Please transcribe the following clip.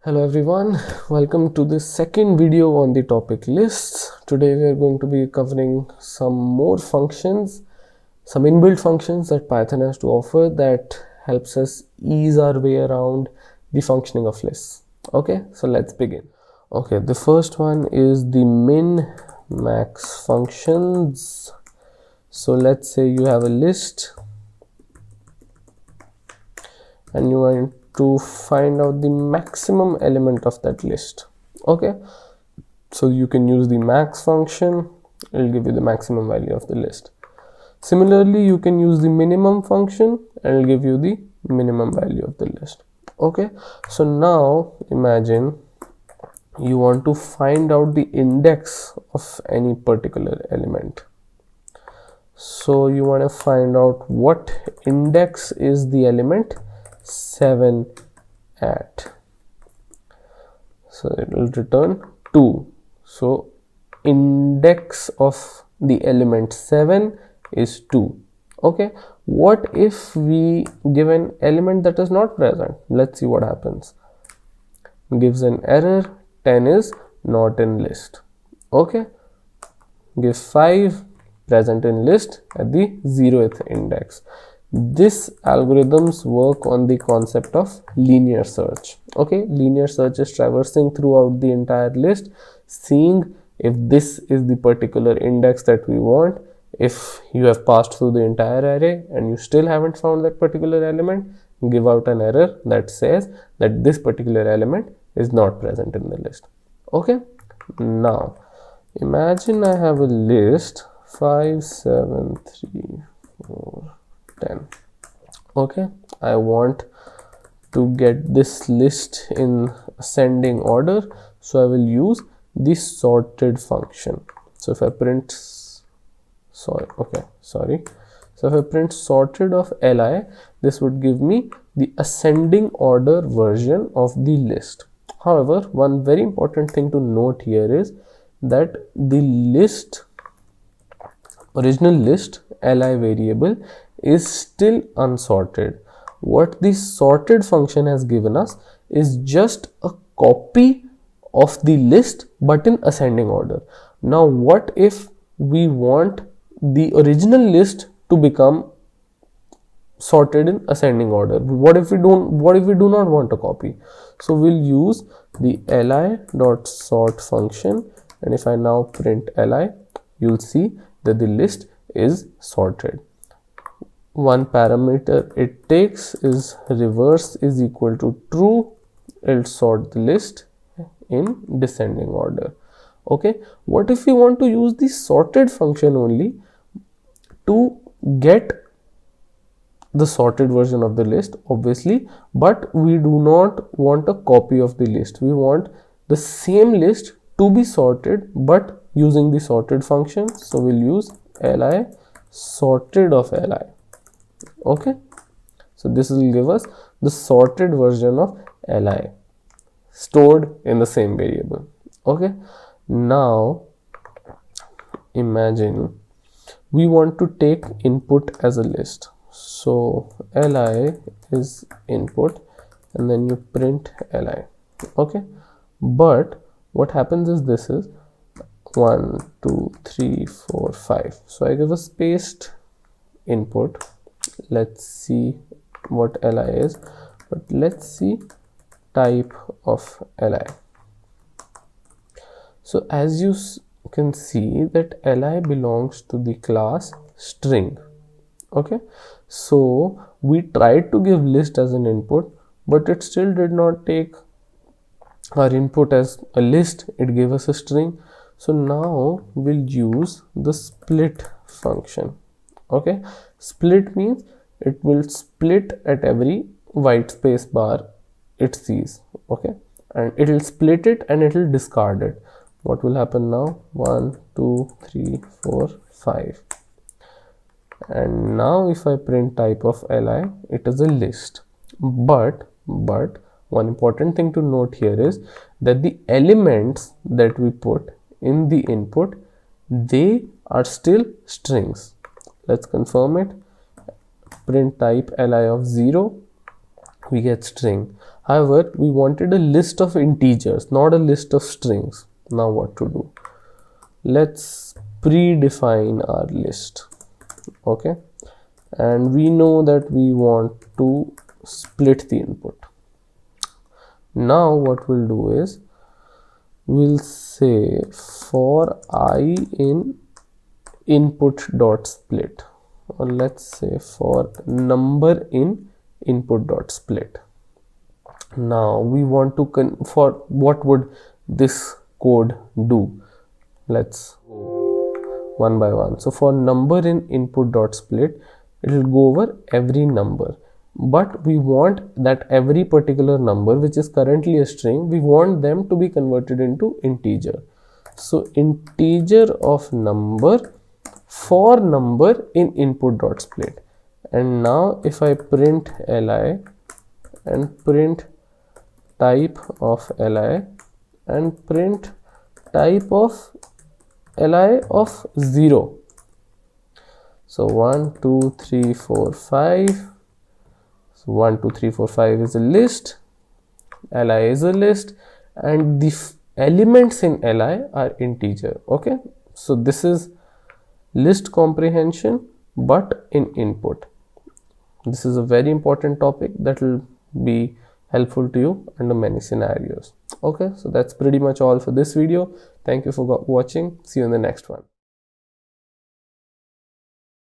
Hello everyone, welcome to the second video on the topic lists. Today we are going to be covering some more functions, some inbuilt functions that Python has to offer that helps us ease our way around the functioning of lists. Okay, so let's begin. Okay, the first one is the min max functions. So let's say you have a list and you want to find out the maximum element of that list. Okay, so you can use the max function. It will give you the maximum value of the list. Similarly, you can use the minimum function and it will give you the minimum value of the list. Okay, so now imagine you want to find out the index of any particular element. So you want to find out what index is the element 7 at. So it will return 2. So index of the element 7 is 2. Okay, what if we give an element that is not present? Let's see what happens. Gives an error, 10 is not in list. Okay, give 5, present in list at the 0th index. This algorithms work on the concept of linear search. Okay, linear search is traversing throughout the entire list, seeing if this is the particular index that we want. If you have passed through the entire array and you still haven't found that particular element, give out an error that says that this particular element is not present in the list. Okay, now imagine I have a list 5, 7, 3, 4, 10. Okay, I want to get this list in ascending order, so I will use the sorted function. So if I print so if I print sorted of li, this would give me the ascending order version of the list. However, one very important thing to note here is that the list, original list li variable, is still unsorted. What the sorted function has given us is just a copy of the list but in ascending order. Now what if we want the original list to become sorted in ascending order? What if we do not want a copy? So we'll use the li.sort function, and if I now print li, you'll see that the list is sorted. One parameter it takes is reverse is equal to true. It'll sort the list in descending order. Okay, what if we want to use the sorted function only to get the sorted version of the list, obviously, but we do not want a copy of the list. We want the same list to be sorted but using the sorted function. So we'll use li sorted of li. Okay, so this will give us the sorted version of li stored in the same variable. Okay, now imagine we want to take input as a list. So li is input and then you print li. Okay, but what happens is this is 1, 2, 3, 4, 5. So I give a spaced input. Let's see what li is, but let's see type of li. So as you can see that li belongs to the class string. Okay, so we tried to give list as an input, but it still did not take our input as a list. It gave us a string. So now we'll use the split function. Okay, split means it will split at every white space bar it sees. Okay, and it will split it and it will discard it. What will happen now? 1, 2, 3, 4, 5. And now if I print type of li, it is a list. But one important thing to note here is that the elements that we put in the input, they are still strings. Let's confirm it. Print type li of 0. we get string. However, we wanted a list of integers, not a list of strings. Now what to do? Let's predefine our list. Okay, and we know that we want to split the input. Now what we'll do is we'll say for I in input dot split, or let's say for number in input dot split. Now we want to for what would this code do? Let's go one by one. So for number in input dot split, it will go over every number, but we want that every particular number which is currently a string, we want them to be converted into integer. So integer of number for number in input dot split. And now if I print li and print type of li and print type of li of 0. So 1 2 3 4 5. So 1 2 3 4 5 is a list, li is a list, and the elements in li are integer. Okay, so this is list comprehension but in input. This is a very important topic that will be helpful to you under many scenarios. Okay, so that's pretty much all for this video. Thank you for watching. See you in the next one.